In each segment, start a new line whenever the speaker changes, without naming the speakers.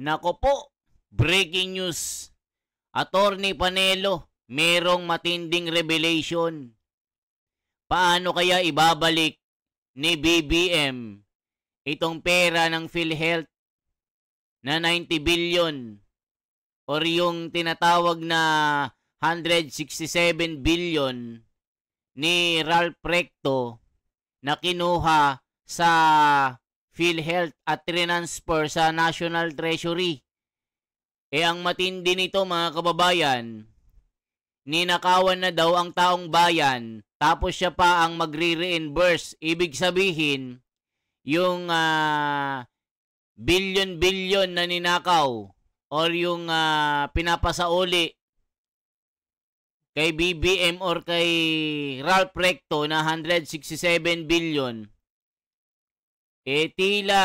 Nako po, breaking news. Attorney Panelo, merong matinding revelation. Paano kaya ibabalik ni BBM itong pera ng PhilHealth na 90 billion or yung tinatawag na 167 billion ni Ralph Recto na kinuha sa PhilHealth at transfer sa National Treasury? Ang matindi nito mga kababayan, ninakawan na daw ang taong bayan tapos siya pa ang magre-reimburse. Ibig sabihin, yung billion-billion na ninakaw or yung pinapasauli kay BBM or kay Ralph Recto na 167 billion, tila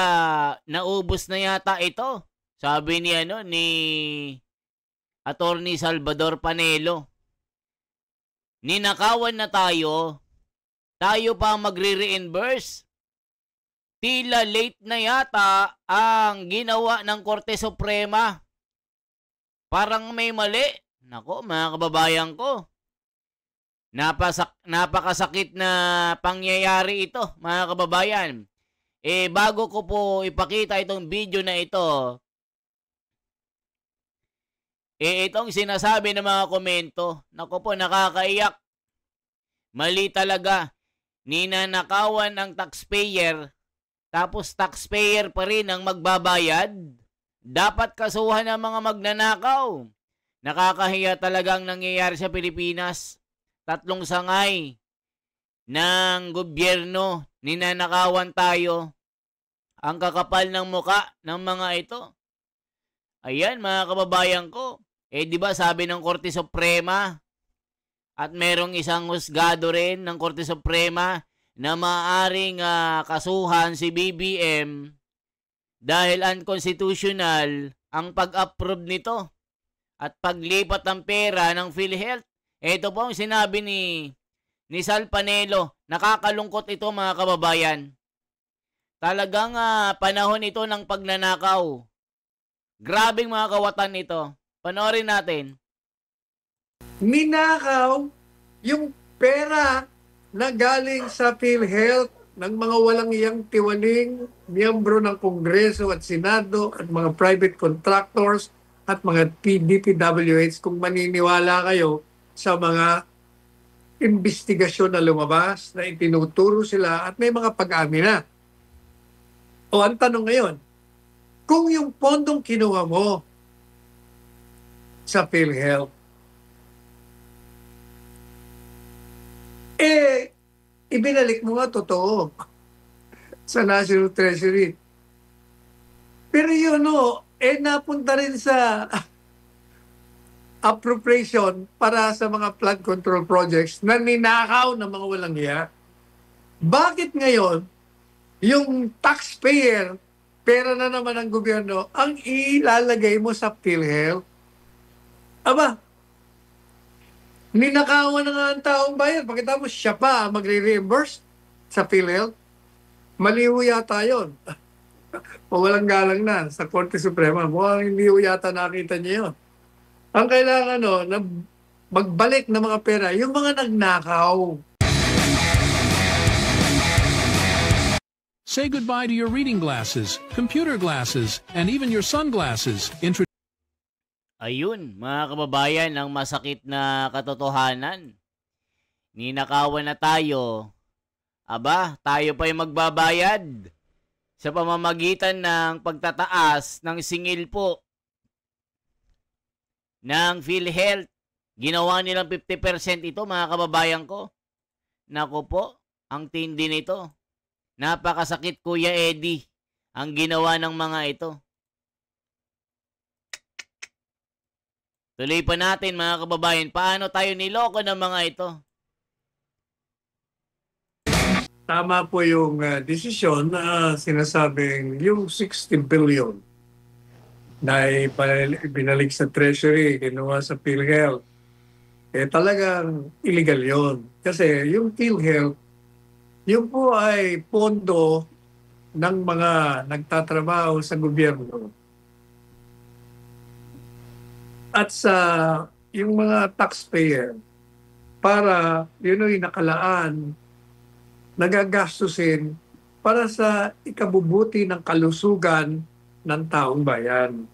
naubos na yata ito. Sabi ni Attorney Salvador Panelo. Ninakawan na tayo pa magre-reimburse. Tila late na yata ang ginawa ng Korte Suprema. Parang may mali. Nako, mga kababayan ko. Napakasakit na pangyayari ito, mga kababayan. Bago ko po ipakita itong video na ito, itong sinasabi ng mga komento, nako po, nakakaiyak. Mali talaga. Ninanakawan ang taxpayer, tapos taxpayer pa rin ang magbabayad. Dapat kasuhan ng mga magnanakaw. Nakakahiya talagang nangyayari sa Pilipinas. 3 sangay ng gobyerno, ninanakawan tayo. Ang kakapal ng muka ng mga ito. Ayan, mga kababayan ko. Di ba sabi ng Korte Suprema at merong isang husgado rin ng Korte Suprema na maaaring kasuhan si BBM dahil unconstitutional ang pag-approve nito at paglipat ng pera ng PhilHealth. Ito po ang sinabi ni Sal Panelo. Nakakalungkot ito, mga kababayan. Talagang panahon ito ng pagnanakaw. Grabing mga kawatan ito. Panoorin natin.
Ninakaw yung pera na galing sa PhilHealth ng mga walang iyang tiwaling miyembro ng Kongreso at Senado at mga private contractors at mga DPWH, kung maniniwala kayo sa mga investigasyon na lumabas na itinuturo sila at may mga pag-amin na. O ang tanong ngayon, kung yung pondong kinuha mo sa PhilHealth, ibinalik mo nga totoo sa National Treasury. Pero yun, napunta rin sa appropriation para sa mga flood control projects na ninakaw ng mga walang hiya. Bakit ngayon, yung taxpayer, pera na naman ng gobyerno, ang ilalagay mo sa PhilHealth? Aba, ninakawan na nga ang taong bayan. Pagkatapos siya pa magre-reimburse sa PhilHealth. Maliho yata yun. O walang galang na sa Korte Suprema. Mukhang hindi yata nakita niya yun. Ang kailangan na magbalik ng mga pera, yung mga nagnakaw.
Say goodbye to your reading glasses, computer glasses, and even your sunglasses.
Ayun, mga kababayan, ang masakit na katotohanan. Ninakawan na tayo. Aba, tayo pa yung magbabayad sa pamamagitan ng pagtataas ng singil po ng PhilHealth. Ginawa nilang 50% ito, mga kababayan ko. Naku po, ang tindi nito. Napakasakit, Kuya Eddie, ang ginawa ng mga ito. Tuloy pa natin, mga kababayan, paano tayo niloko ng mga ito?
Tama po yung desisyon na sinasabing yung 60 billion na binalik sa Treasury, kinuha sa PhilHealth. Talagang illegal yon. Kasi yung PhilHealth, yun po ay pondo ng mga nagtatrabaho sa gobyerno at sa yung mga taxpayer para yun ay nakalaan, nagagastusin para sa ikabubuti ng kalusugan ng taong bayan.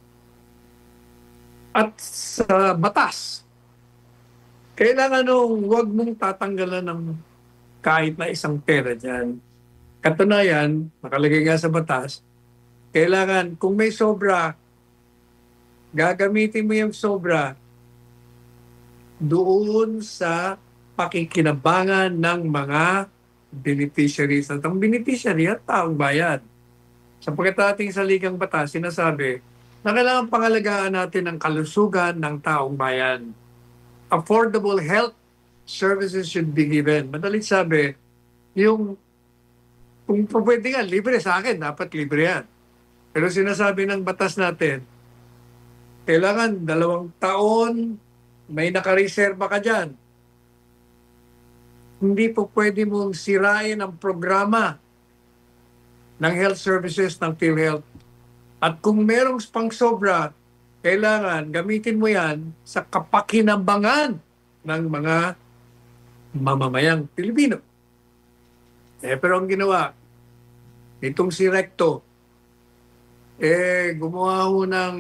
At sa batas, kailangan huwag mong tatanggalan ng kahit na isang pera dyan. Katunayan, nakalagay nga sa batas, kailangan kung may sobra, gagamitin mo yung sobra doon sa pakikinabangan ng mga beneficiaries. At ang beneficiary at taong bayan. Sapagkat ating saligang batas, sinasabi na kailangan pangalagaan natin ang kalusugan ng taong bayan. Affordable health services should be given. Madalit sabi, kung pwede nga, libre sa akin, dapat libre yan. Pero sinasabi ng batas natin, kailangan 2 taon, may nakareserba ka dyan. Hindi po pwede mong sirain ang programa ng health services ng PhilHealth. At kung merong pang sobra, kailangan gamitin mo yan sa kapakinabangan ng mga mamamayang Pilipino. Pero ang ginawa, itong si Recto, gumawa ho ng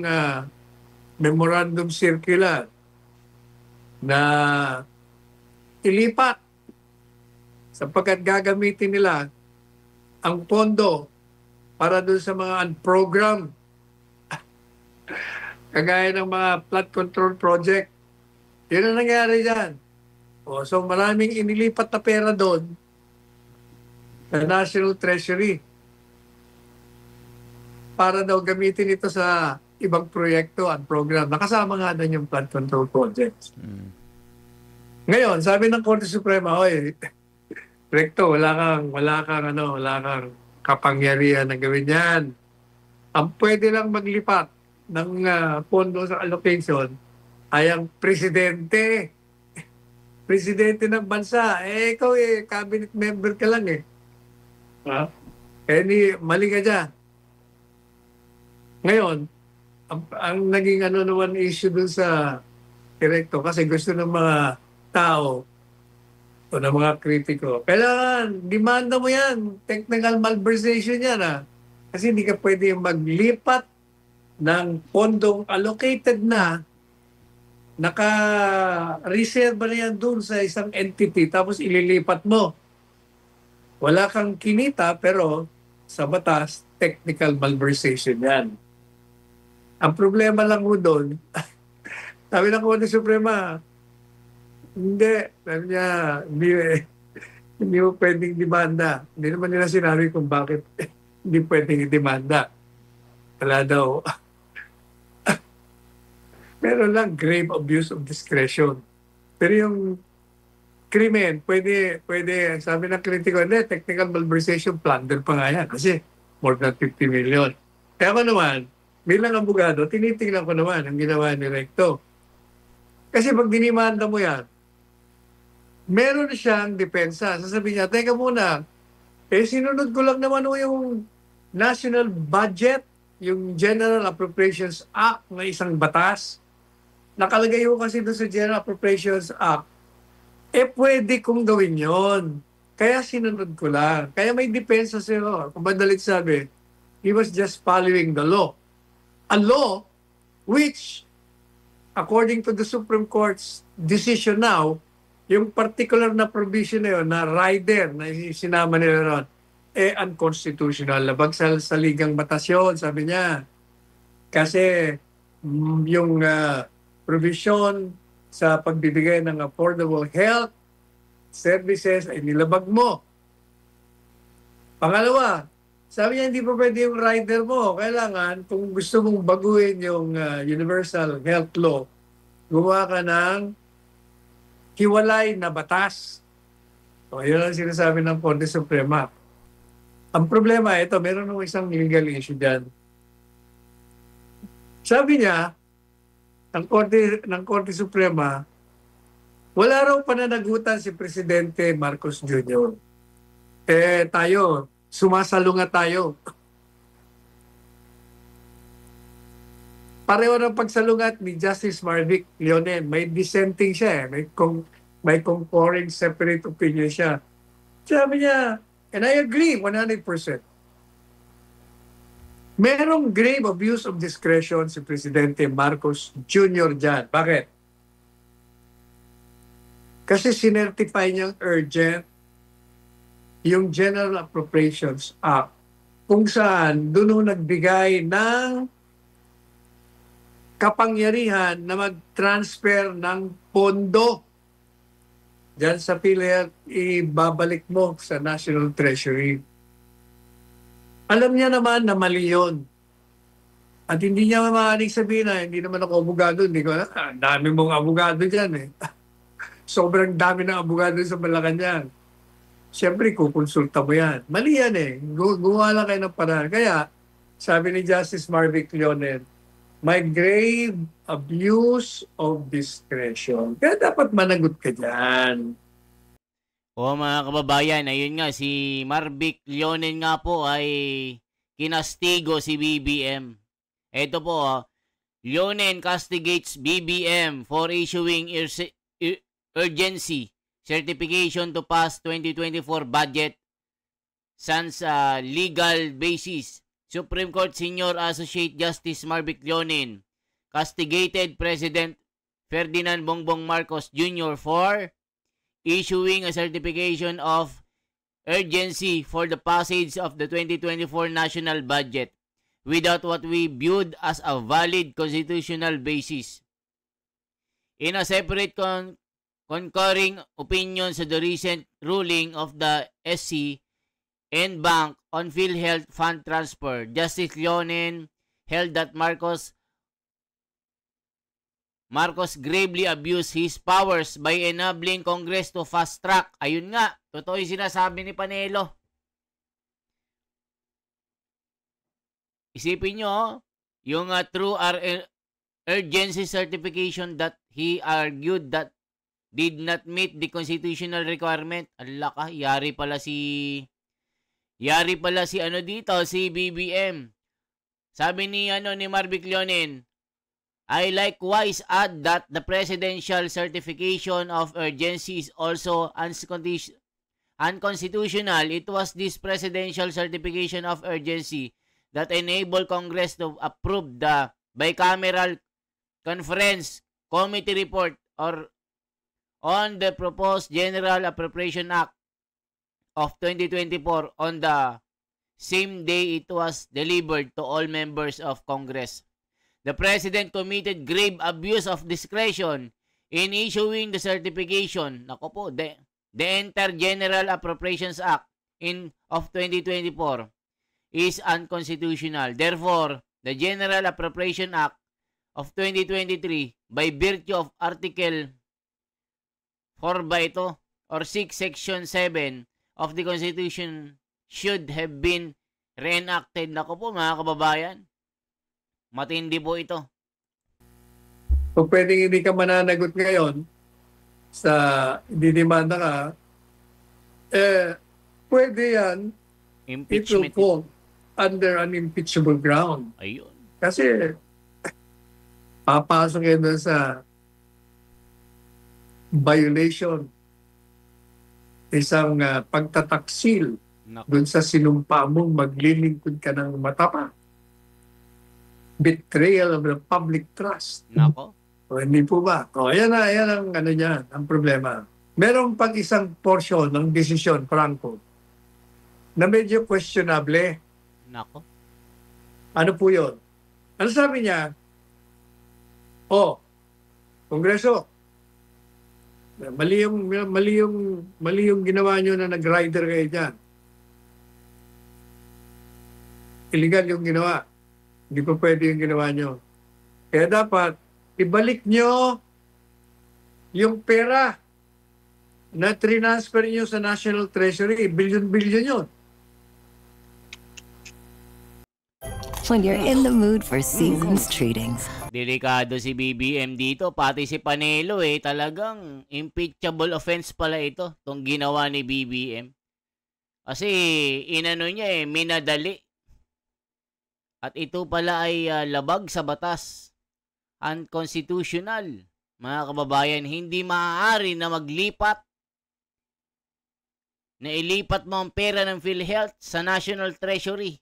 memorandum circular na ilipat sapagkat gagamitin nila ang pondo para doon sa mga unprogrammed kagaya ng mga flood control project. Yun ang nangyari dyan. So maraming inilipat na pera doon sa National Treasury para daw gamitin ito sa ibang proyekto at program. Nakasama nga doon yung flood control projects. Ngayon, sabi ng Korte Suprema, Recto, wala kang kapangyarihan na gawin yan. Ang pwede lang maglipat ng pondo sa allocation ay ang presidente. Presidente ng bansa. Ikaw cabinet member ka lang mali ka dyan. Ngayon, ang naging naman issue dun sa Recto kasi gusto ng mga tao o ng mga kritiko, kailangan, demanda mo yan. Technical malversation yan Kasi hindi ka pwede maglipat ng pondong allocated na naka-reserve na yan doon sa isang entity tapos ililipat mo. Wala kang kinita pero sa batas, technical malversation yan. Ang problema lang mo doon, sabi ng Korte Suprema, hindi mo pwedeng demanda. Hindi naman nila sinabi kung bakit hindi pwedeng i-demanda. Wala daw. Meron lang grave abuse of discretion. Pero yung krimen, pwede, sabi ng kritiko, technical malversation, plunder pa nga yan. Kasi more than 50 million. Kaya ko naman, bilang abogado, tinitingnan ko naman ang ginawa ni Recto. Kasi pag dinimanda mo yan, meron siyang depensa. Sasabihin niya, teka muna, sinunod ko lang naman yung national budget, yung General Appropriations Act na isang batas. Nakalagay ko kasi doon sa General Appropriations Act, pwede kong gawin yon. Kaya sinunod ko lang. Kaya may depensa siya. Kung madalit sabi, he was just following the law. A law which, according to the Supreme Court's decision now, yung particular na provision na yun, na rider, na sinama nila ron, unconstitutional. Labag sa ligang batas yun, sabi niya. Kasi yung provision sa pagbibigay ng affordable health services ay nilabag mo. Pangalawa, sabi niya, hindi pa pwede yung rider mo. Kailangan, kung gusto mong baguhin yung Universal Health Law, gumawa ka ng hiwalay na batas. So, yun ang sinasabi ng Korte Suprema. Ang problema, ito, meron ng isang legal issue dyan. Sabi niya, ng Korte Suprema, wala raw pananagutan si Presidente Marcos Jr. Tayo, sumasalunga tayo. pareho ng pagsalungat ni Justice Marvic Leonen. May dissenting siya may concurring separate opinion siya. Sabi niya, and I agree 100%. Merong grave abuse of discretion si Presidente Marcos Jr. dyan. Bakit? Kasi sinertify niyang urgent yung General Appropriations Act kung saan doon nagbigay ng kapangyarihan na mag-transfer ng pondo dyan sa PhilHealth, ibabalik mo sa National Treasury. Alam niya naman na mali yun. At hindi niya maaaring sabihin na hindi naman ako abogado. Hindi ko ang dami mong abogado dyan eh. Sobrang dami ng abogado sa Malacanang. Siyempre, kukonsulta mo yan. Mali yan eh. Gumawa lang kayo ng paraan. Kaya, sabi ni Justice Marvic Leonen, may grave abuse of discretion. Kaya dapat managot ka dyan.
O mga kababayan, ayun nga, si Marvic Leonen nga po ay kinastigo si BBM. Ito po, Leonen castigates BBM for issuing urgency certification to pass 2024 budget sans legal basis. Supreme Court Senior Associate Justice Marvic Leonen castigated President Ferdinand Bongbong Marcos Jr. for issuing a certification of urgency for the passage of the 2024 national budget without what we viewed as a valid constitutional basis. In a separate concurring opinion sa the recent ruling of the SC and Bank on PhilHealth Fund Transfer, Justice Leonen held that Marcos gravely abused his powers by enabling Congress to fast-track. Ayun nga, totoo yung sinasabi ni Panelo. Isipin nyo, yung true urgency certification that he argued that did not meet the constitutional requirement. Allah ka, yari pala si BBM. Sabi ni Marvic Leonen, I likewise add that the presidential certification of urgency is also unconstitutional. It was this presidential certification of urgency that enabled Congress to approve the bicameral conference committee report on the proposed General Appropriation Act of 2024 on the same day it was delivered to all members of Congress. The President committed grave abuse of discretion in issuing the certification. Nako po, the entire General Appropriations Act of 2024 is unconstitutional. Therefore, the General Appropriation Act of 2023 by virtue of Article 4 ba ito or 6 Section 7 of the Constitution should have been reenacted. Nako po mga kababayan. Matindi po ito.
Kung pwedeng hindi ka mananagot ngayon sa didemanda ka, pwede yan, it will fall under an impeachable ground.
Ayun.
Kasi papasok yan doon sa violation, isang pagtataksil doon sa sinumpa mong maglilingkod ka ng matapa. Betrayal of the public trust.
Nako.
O hindi po ba? O yan ang niyan, ang problema. Merong pag isang portion ng desisyon, Franco, na medyo questionable.
Nako.
Ano po yun? Ano sabi niya? Kongreso, mali yung ginawa nyo na nag-rider kayo dyan. Illegal yung ginawa. Hindi pa pwede yung ginawa nyo. Kaya dapat, ibalik nyo yung pera na transfer nyo sa National Treasury. Billion-billion yun.
When you're in the mood for season's treatings.
Delikado si BBM dito. Pati si Panelo talagang impeachable offense pala ito. Itong ginawa ni BBM. Kasi inano niya minadali. At ito pala ay labag sa batas. unconstitutional. Mga kababayan, hindi maaari na maglipat, na ilipat mo ang pera ng PhilHealth sa National Treasury.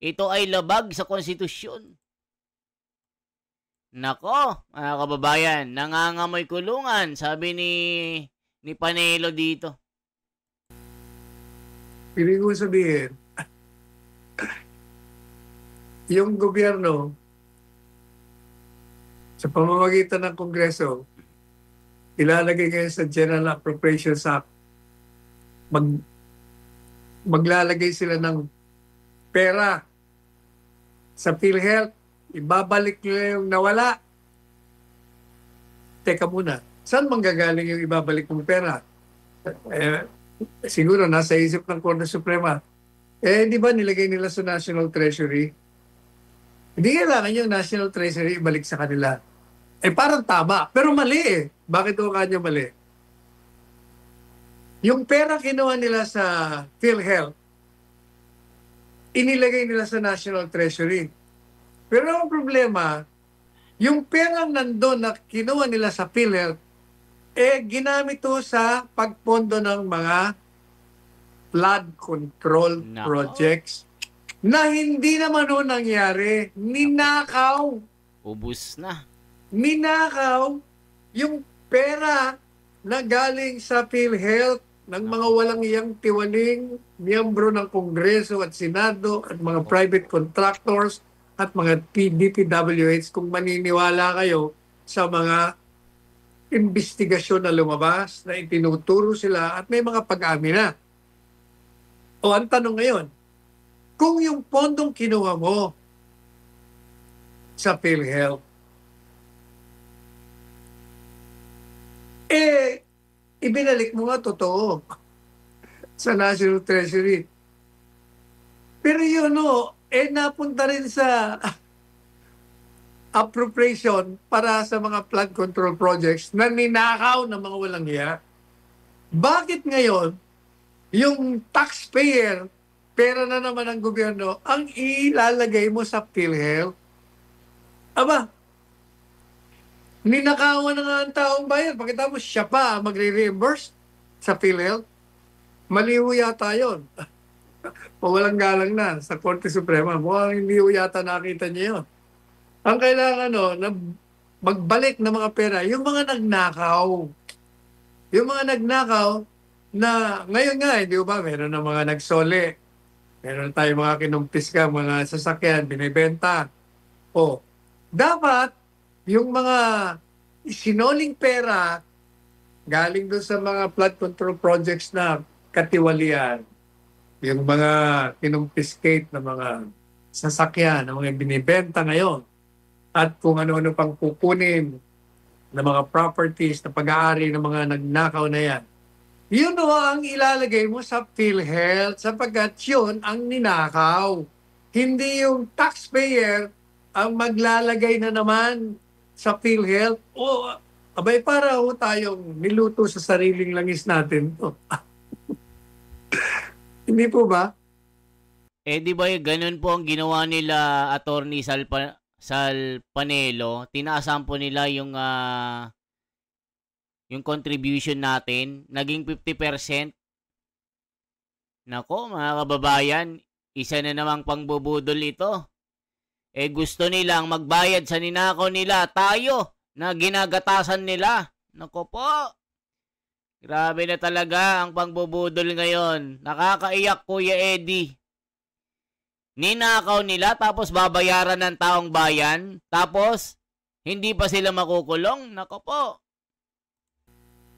Ito ay labag sa konstitusyon. Nako, mga kababayan, nangangamoy kulungan, sabi ni Panelo dito.
Piling ko sabihin, yung gobyerno, sa pamamagitan ng Kongreso, ilalagay ngayon sa General Appropriations Act, maglalagay sila ng pera sa PhilHealth, ibabalik nila yung nawala. Teka muna, saan manggagaling yung ibabalik ng pera? Siguro nasa isip ng Korte Suprema. Di ba nilagay nila sa National Treasury? Hindi kailangan yung National Treasury ibalik sa kanila. Parang tama, pero mali eh. Bakit o kanya mali? Yung pera kinuha nila sa PhilHealth, inilagay nila sa National Treasury. Pero ang problema, yung perang nandun na kinuha nila sa PhilHealth, ginamit to sa pagpondo ng mga flood control projects na hindi naman o nangyari. Ninakaw.
Ubus na.
Ninakaw yung pera na galing sa PhilHealth ng mga walang iyang tiwaling miyembro ng Kongreso at Senado at mga private contractors at mga DPWH. Kung maniniwala kayo sa mga investigasyon na lumabas na itinuturo sila at may mga pag-amin na. O ang tanong ngayon, kung yung pondong kinuha mo sa PhilHealth, ibinalik mo nga totoo sa National Treasury. Pero yun napunta rin sa appropriation para sa mga flood control projects na ninakaw ng mga walang hiya. Bakit ngayon, yung taxpayer, pera na naman ng gobyerno, ang ilalagay mo sa PhilHealth? Aba, ninakawan na nga ang taong bayan. Pagkatapos siya pa magre-reimburse sa PhilHealth. Maliho yata yun. Walang galang na sa Korte Suprema. Mukhang hindi yata nakita niya yun. Ang kailangan na magbalik ng mga pera, yung mga nagnakaw. Yung mga nagnakaw na ngayon nga, di ba, meron na mga nagsole. Meron tayong mga kinumpis ka, mga sasakyan, binibenta. Dapat yung mga sinoling pera galing doon sa mga flood control projects na katiwalian, yung mga kinumpiskate na mga sasakyan, na mga binibenta ngayon, at kung ano-ano pang kukunin na mga properties na pag-aari ng mga nagnakaw na yan, yun ang ilalagay mo sa PhilHealth sapagkat yun ang ninakaw. Hindi yung taxpayer ang maglalagay na naman sa PhilHealth. Abay para tayong niluto sa sariling langis natin. Hindi po ba?
Di ba ganun po ang ginawa nila Attorney Sal Panelo? Tinaasan po nila yung contribution natin. Naging 50%. Nako, mga kababayan, isa na namang pangbubudol ito. Gusto nilang magbayad sa ninakaw nila, tayo, na ginagatasan nila. Nako po. Grabe na talaga ang pangbubudol ngayon. Nakakaiyak, Kuya Eddie. Ninakaw nila tapos babayaran ng taong bayan. Tapos, hindi pa sila makukulong. Nako po.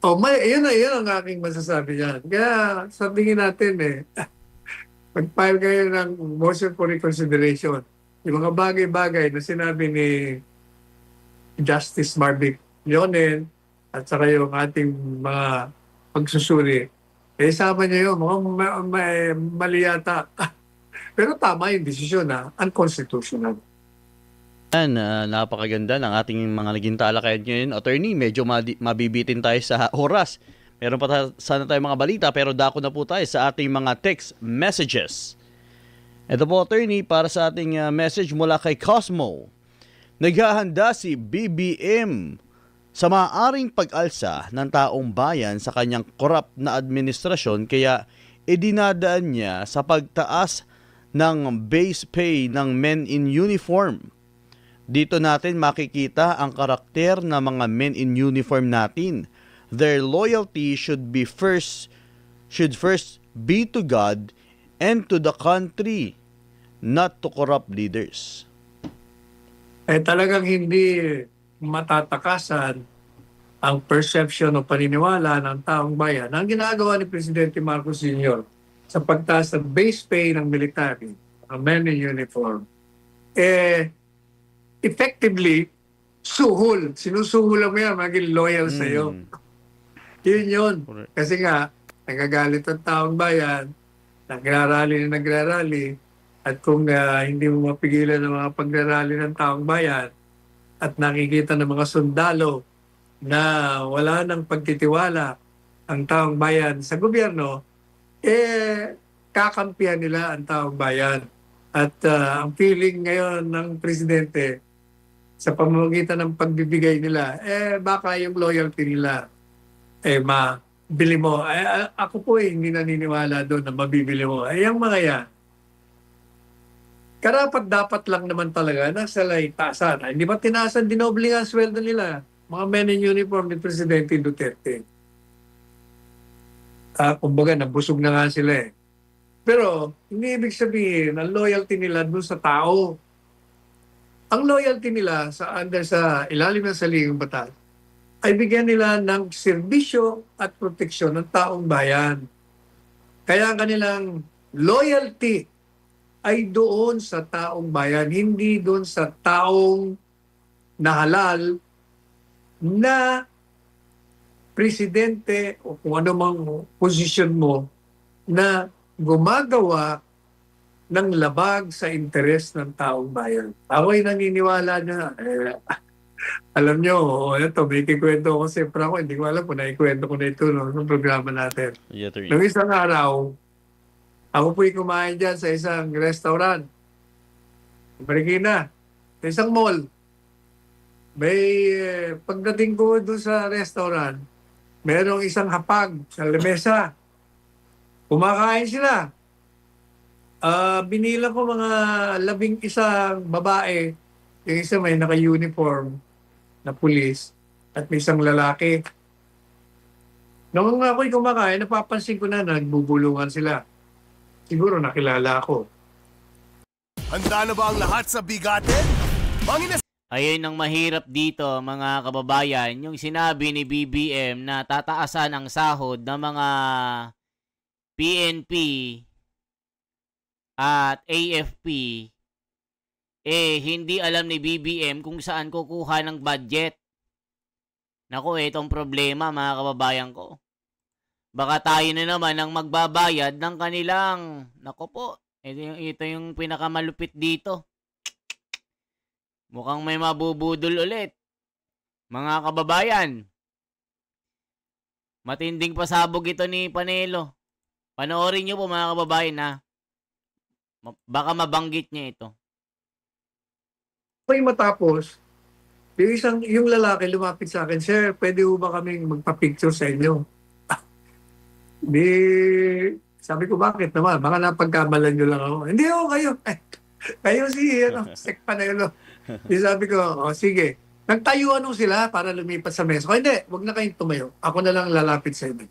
Yun ang aking masasabi yan. Kaya sabihin natin pag-file kayo ng motion for reconsideration, yung mga bagay-bagay na sinabi ni Justice Marvick Leonel at saka yung ating mga pagsusuri, sama niya yun, mali yata. Pero tama yung desisyon unconstitutional.
Napakaganda ng ating mga naging talakayan ngayon. Attorney, medyo mabibitin tayo sa oras. Meron pa sana tayong mga balita pero dako na po tayo sa ating mga text messages. Ito po, Attorney, para sa ating message mula kay Cosmo. Naghahanda si BBM sa maaaring pag-alsa ng taong bayan sa kanyang korap na administrasyon kaya idinadaan niya sa pagtaas ng base pay ng men in uniform. Dito natin makikita ang karakter ng mga men in uniform natin. Their loyalty should first be to God and to the country, not to corrupt leaders.
Talagang hindi matatakasan ang perception o paniniwala ng taong bayan ang ginagawa ni Presidente Marcos Sr. sa pagtaas ng base pay ng military, ang men in uniform. Effectively, sinusuhul mo yan, maging loyal sa'yo. Yun. Kasi nga, nagagalit ang taong bayan, nagrarally, at kung hindi mo mapigilan ang mga pagrarally ng taong bayan at nakikita ng mga sundalo na wala ng pagtitiwala ang taong bayan sa gobyerno, kakampihan nila ang taong bayan. At ang feeling ngayon ng presidente sa pamamagitan ng pagbibigay nila, baka yung loyalty nila, mabili mo. Ako po hindi naniniwala doon na mabibili mo. Yung mga yan, karapat-dapat lang naman talaga nasa laitasan. Hindi ba tinasan, dinoble nga ang sweldo nila? Mga men in uniform ni Presidente Duterte. Kumbaga, nabusog na nga sila eh. Pero, hindi ibig sabihin, ang loyalty nila doon sa tao. Ang loyalty nila sa ilalim ng saligang batas ay bigyan nila ng serbisyo at proteksyon ng taong bayan. Kaya ang kanilang loyalty ay doon sa taong bayan, hindi doon sa taong nahalal na presidente o kung ano mang posisyon mo na gumagawa ng labag sa interes ng taong bayan. Ako ay naniniwala na, alam nyo, may kikwento ko siyempre ako, hindi ko alam kung naikwento ko na ito ng programa natin. Noong isang araw, ako po'y kumain dyan sa isang restaurant. Marikina, sa isang mall. Pagdating ko doon sa restaurant, merong isang hapag sa lamesa. Kumakain sila. Binila ko mga 11 babae. Yung isa may naka-uniform na pulis at may isang lalaki. Noong ako'y kumakain, napapansin ko na nagbubulungan sila. Siguro nakilala ako.
Handa na ba ang lahat sa bigatin?
Ayun ang mahirap dito, mga kababayan, yung sinabi ni BBM na tataasan ang sahod ng mga PNP at AFP, hindi alam ni BBM kung saan kukuha ng budget. Naku, itong problema, mga kababayan ko. Baka tayo na naman ang magbabayad ng kanilang, naku po, ito yung pinakamalupit dito. Mukhang may mabubudol ulit. Mga kababayan, matinding pasabog ito ni Panelo. Panoorin nyo po, mga kababayan, ha. Baka mabanggit niya ito.
May matapos, yung lalaki lumapit sa akin, "Sir, pwede ho ba kaming magpa-picture sa inyo?" Sabi ko, "Bakit naman? Baka napagkamalan nyo lang ako." "Hindi ho, kayo. Kayo si Sek Panelo." Sabi ko, sige. Nagtayuan nung sila para lumipat sa mesa. Hindi, wag na kayong tumayo. Ako na lang lalapit sa inyo.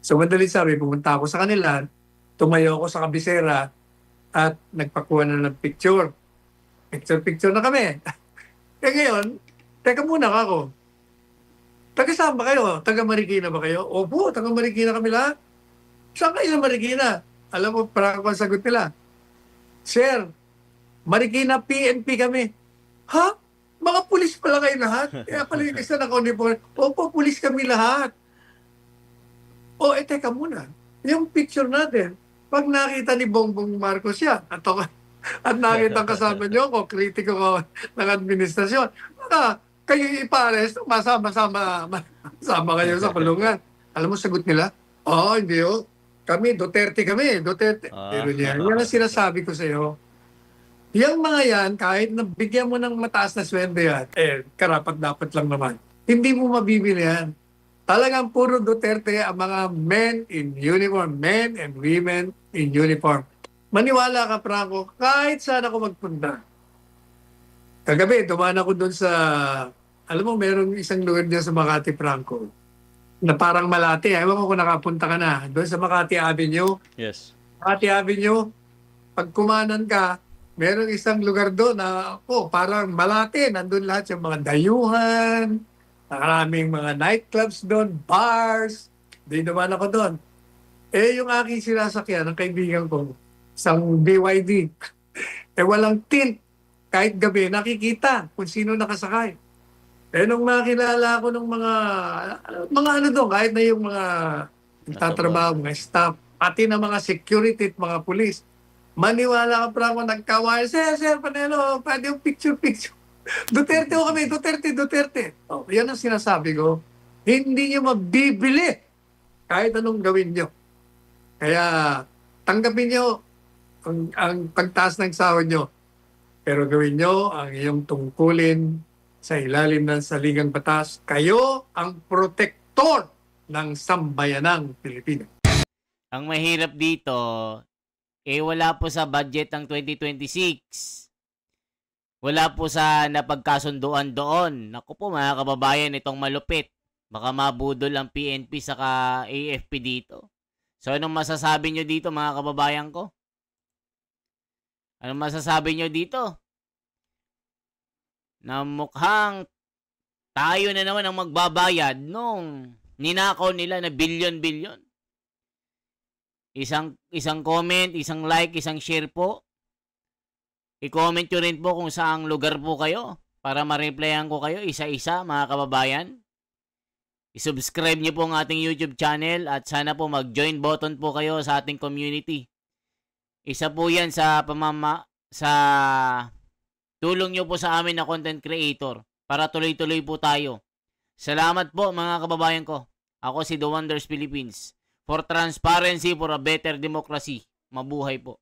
So, madali sabi, pumunta ako sa kanila, tumayo ako sa kabisera, at nagpakuha na ng picture. Picture na kami. Ngayon, teka muna ako. Taga saan ba kayo? Taga Marikina ba kayo? Opo, taga Marikina kami lahat. Saan kayo sa Marikina? Alam mo, parang ako ang sagot nila. "Sir, Marikina PNP kami." "Ha? Mga pulis pala kayo lahat?" Kaya pala yung isa naka-uniform. "Opo, pulis kami lahat." Teka muna. Yung picture natin, pag nakita ni Bongbong Marcos yan, at nakita kasama niyo ako, kritiko ko ng administrasyon, kayo ipares, sama kayo sa kulungan. Alam mo, sagot nila, hindi Kami, Duterte kami. Duterte. Pero yan ang sinasabi ko sa iyo. Yung mga yan, kahit nabigyan mo ng mataas na sweldo yan, karapat-dapat lang naman. Hindi mo mabibili yan. Talagang puro Duterte ang mga men in uniform, men and women in uniform. Maniwala ka, Franco, kahit saan ako magpunta. Kagabi, dumaan ako doon sa, alam mo, merong isang lugar dyan sa Makati, Franco, na parang Malate. Ewan ko kung nakapunta ka na. Doon sa Makati Avenue.
Yes.
Makati Avenue, pag kumanan ka, merong isang lugar doon na, parang Malate. Nandun lahat yung mga dayuhan, maraming mga nightclubs doon, bars. Di naman ako doon. Yung aking sinasakyan, ng kaibigan ko, isang BYD, walang tint. Kahit gabi, nakikita kung sino nakasakay. Nung makilala ko ng mga ano doon, kahit na yung mga nagtatrabaho, mga staff, pati na mga security at mga police, maniwala ka pa ako nagkawayan, Sir Panelo, pwede yung picture. Duterte o kami, Duterte. Yan ang sinasabi ko. Hindi nyo mabibili kahit anong gawin nyo. Kaya tanggapin nyo ang pagtaas ng sahod nyo. Pero gawin nyo ang iyong tungkulin sa ilalim ng saligang batas. Kayo ang protektor ng sambayanang Pilipinas.
Ang mahirap dito, wala po sa budget ng 2026. Wala po sa napagkasunduan doon. Naku po mga kababayan, itong malupit. Baka mabudol ang PNP saka AFP dito. So anong masasabi nyo dito mga kababayan ko? Anong masasabi nyo dito? Na mukhang tayo na naman ang magbabayad nung ninakaw nila na bilyon-bilyon. Isang comment, isang like, isang share po. I-comment nyo rin po kung saang lugar po kayo para ma-replyan ko kayo isa-isa mga kababayan. I-subscribe nyo po ang ating YouTube channel at sana po mag-join button po kayo sa ating community. Isa po yan sa tulong nyo po sa amin na content creator para tuloy-tuloy po tayo. Salamat po mga kababayan ko. Ako si The Wonders Philippines. For transparency, for a better democracy. Mabuhay po.